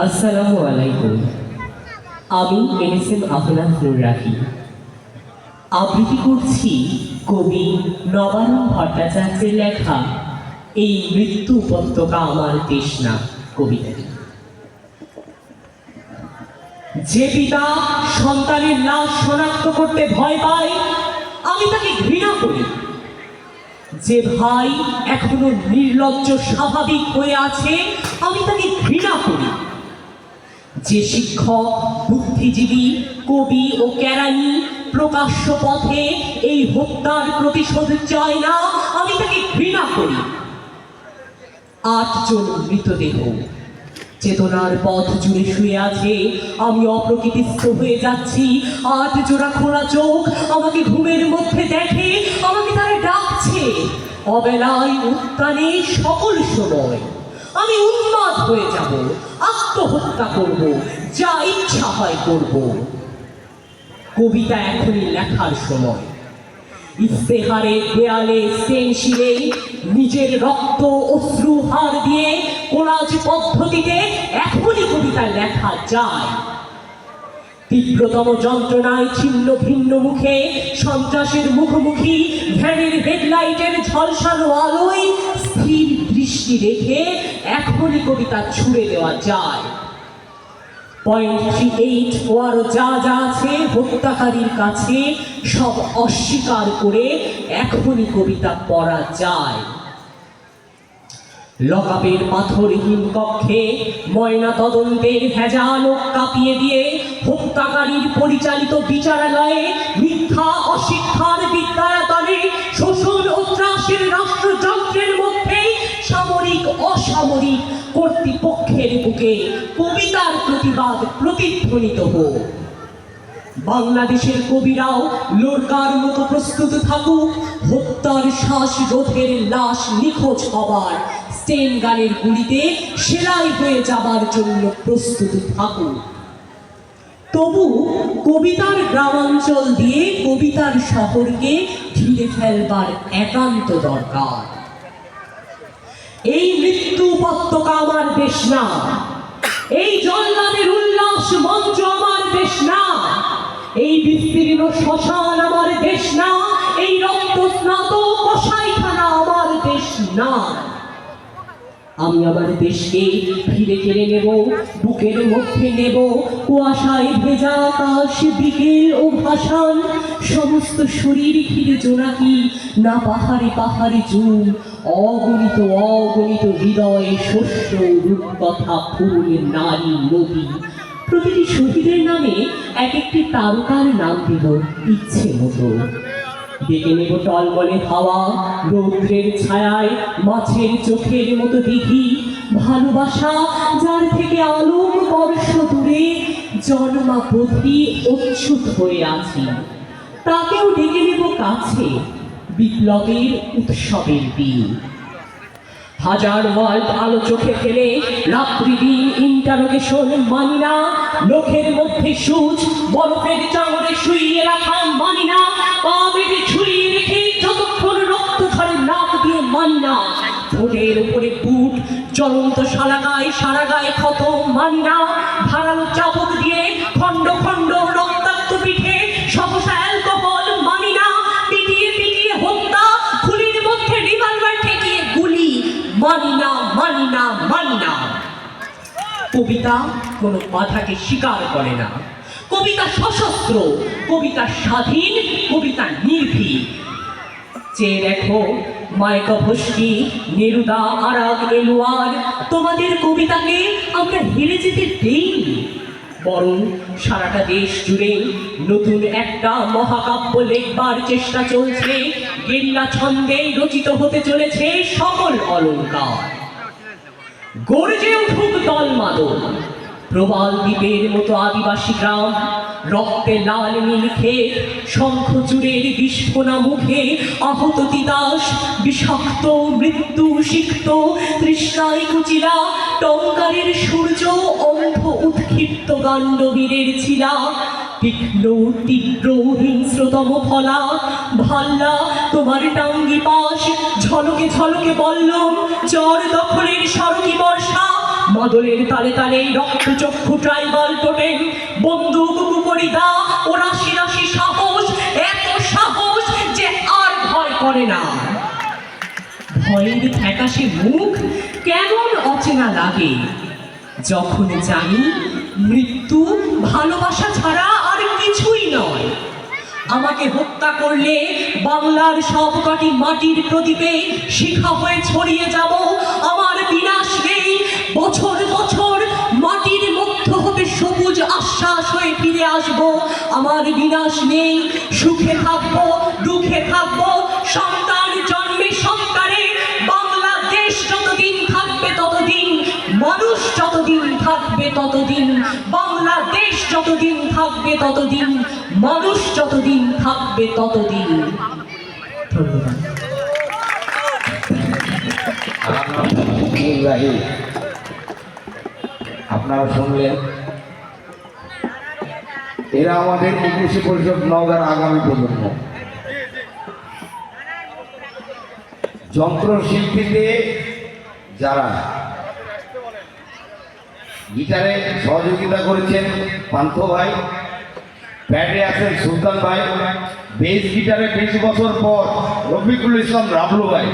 আসসালামু আলাইকুম। আমি এনএসএম আহলাদ নুর রাহি। আবৃত্তি করছি কবি নবারুণ ভট্টাচার্যের লেখা এই মৃত্যু উপত্যকা আমার দেশ না কবিতাটি। যে পিতা সন্তানের লাশ শনাক্ত করতে ভয় পায়, আমি তাকে ঘৃণা করি। যে ভাই এখনো নির্লজ্জ স্বাভাবিক হয়ে আছে, আমি তাকে ঘৃণা করি। যে শিক্ষক, বুদ্ধিজীবী, কবি ও কেরানি প্রকাশ্য পথে এই হত্যার প্রতিশোধ চায় না, আমি তাকে ঘৃণা করি। ৮ জন মৃতদেহ চেতনার পথ জুড়ে শুয়ে আছে, আমি অপ্রকৃতিস্থ হয়ে যাচ্ছি। ৮ জোড়া খোলা চোখ আমাকে ঘুমের মধ্যে দেখে, আমাকে তারা ডাকছে। অবেলায় উত্তানে সকল সময় আমি উন্মাদ হয়ে যাব, আত্মহত্যা করব, যা ইচ্ছা হয় করব। কবিতা এখনই লেখার সময়। ইস্তেহারে, দেয়ালে, স্টেনশিলে নিজের রক্ত অশ্রু হার দিয়ে কোলাজ পদ্ধতিতে এখনই কবিতা লেখা যায়। তীব্রতম যন্ত্রণায় ছিন্ন ভিন্ন মুখে সন্ত্রাসের মুখোমুখি ভ্যানের হেডলাইটের ঝলসানো আলোয় স্থির দৃষ্টি রেখে এখনই কবিতা ছুড়ে দেওয়া যায়। 0.38 ও আরো যা যা আছে হত্যাকারীর কাছে সব অস্বীকার করে এখনই কবিতা পড়া যায়। লকআপের পাথরহীন কক্ষে ময়না তদন্তের ভেজাল কাঁপিয়ে দিয়ে হত্যাকারীর পরিচালিত বিচারালয়ে মিথ্যা অশিক্ষার বিদ্যায়তনে শোষণ ও ত্রাসের রাষ্ট্রযন্ত্রের মধ্যে সামরিক অসামরিক কর্তৃপক্ষের বুকে কবিতার প্রতিবাদ প্রতিধ্বনিত হোক। বাংলাদেশের কবিরাও লোরকার মতো প্রস্তুত থাকুক, হত্যার শ্বাসরোধের লাশ নিখোঁজ হবার স্টেন গানের গুলিতে সেলাই হয়ে যাবার জন্য প্রস্তুত থাকুক। তবু কবিতার গ্রামাঞ্চল দিয়ে কবিতার শহরকে ঘিরে ফেলবার একান্ত দরকার। এই মৃত্যু উপত্যকা আমার দেশ না, এই জল্লাদের উল্লাস মঞ্চ আমার দেশ না, এই বিস্তীর্ণ শ্মশান আমার দেশ না, এই রক্তস্নাত কসাইখানা আমার দেশ না। আমি আমার দেশকে ফিরে কেড়ে নেব, বুকের মধ্যে নেব কুয়াশায় ভেজা আকাশ, বিকেল ও ভাসান সমস্ত শরীর ঘিরে জোনাকি, না পাহাড়ে পাহাড়ে জুম, অগণিত অগণিত হৃদয়ে শস্য রূপকথা ফুল নারী নদী। প্রতিটি শহীদের নামে এক একটি তারকার নাম দিব ইচ্ছে মতো। ডেকে নেব টলমলে হাওয়া, রৌদ্রের ছায়ায় মাছের চোখের মতো দিঘি, ভালোবাসা যার থেকে আলোক বর্ষ দূরে জন্মাবধি অচ্যুত হয়ে আছি, তাকেও ডেকে নেব কাছে বিপ্লবের উৎসবের দিন। হাজার ওয়ার্ল্ড আলো চোখে ফেলে রাত্রি দিন ইন্টারোগেশন মানি না, লোকের মধ্যে সূচ বরফের চাঙড়ে শুইয়ে রাখা মানি না, পা বেঁধে ঝুলিয়ে রেখে যতক্ষণ রক্ত ঝরে নাক দিয়ে মানি না, ঠোঁটের উপরে বুট জ্বলন্ত সারা গায়ে ক্ষত মানি না, ধারালো চাবুক দিয়ে খণ্ড খণ্ড রক্তাক্ত পিঠে সহসা অ্যালকোহল মানি না, পিটিয়ে পিটিয়ে হত্যা, খুলির মধ্যে রিভলভার ঠেকিয়ে গুলি মানি না, মানি না, মানি না। কবিতা কোনো বাধাকে স্বীকার করে না, কবিতা সশস্ত্র, কবিতা স্বাধীন, কবিতা নির্ভীক। চেয়ে দেখো মাইকভস্কি, নেরুদা, আরাগ, এলুয়ার, তোমাদের কবিতাকে আমরা হেরে যেতে দেইনি, বরং সারাটা দেশ জুড়ে নতুন একটা মহাকাব্য লেখবার চেষ্টা চলছে। গেরিলা ছন্দে রচিত হতে চলেছে সকল অলঙ্কার। গর্জে উঠুক দলমাদল, প্রবাল দ্বীপের মতো আদিবাসী গ্রাম, রক্তে লাল নীল ক্ষেত, শঙ্খচূড়ের বিস্ফোনা মুখে আহত তিতাস, বিষাক্ত মৃত্যু সিক্ত তৃষ্ণায় কুচিলা, টঙ্কারের সূর্য অন্ধ উৎক্ষিপ্ত গাণ্ডবীরের ছিলা, তীক্ষ্ণ তীব্র হিংস্রতম ফলা, ভাল্লা তোমার টাঙ্গি পাশ, ঝলকে ঝলকে বল্লম, চর দখলের সরকি বর্ষা, মাদলের তালে তালে রক্তচক্ষু ট্রাইবাল টোটেম, বন্দুক কুকুরিদা ও রাশি রাশি সাহস, এত সাহস যে আর ভয় করে না। ভয়ের ফ্যাকাশে মুখ কেমন অচেনা লাগে, যখন জানি মৃত্যু ভালোবাসা ছাড়া আর কিছুই নয়। আমাকে হত্যা করলে বাংলার সবকটি মাটির প্রদীপে শিখা হয়ে ছড়িয়ে যাব। আমার বিনাশ নেই, বছর বছর মাটির মধ্য হতে সবুজ আশ্বাস হয়ে ফিরে আসব। আমার বিনাশ নেই, সুখে থাকবো দুঃখে থাকবো, সন্তান জন্মে সন্তানে। বাংলাদেশ যতদিন থাকবে ততদিন, মানুষ যতদিন থাকবে ততদিন, বাংলাদেশ যতদিন থাকবে ততদিন, মানুষ যতদিন থাকবে ততদিন। ধন্যবাদ। আপনারা শুনলেন, এরা আমাদের 21শে পরিষদ নওগাঁর আগামী প্রজন্ম। যন্ত্রশিল্পীতে যারা গিটারে সহযোগিতা করেছেন পান্থ ভাই, ব্যাটে আছেন সুলতান ভাই, বেস গিটারে 20 বছর পর রফিকুল ইসলাম রাবলু ভাই,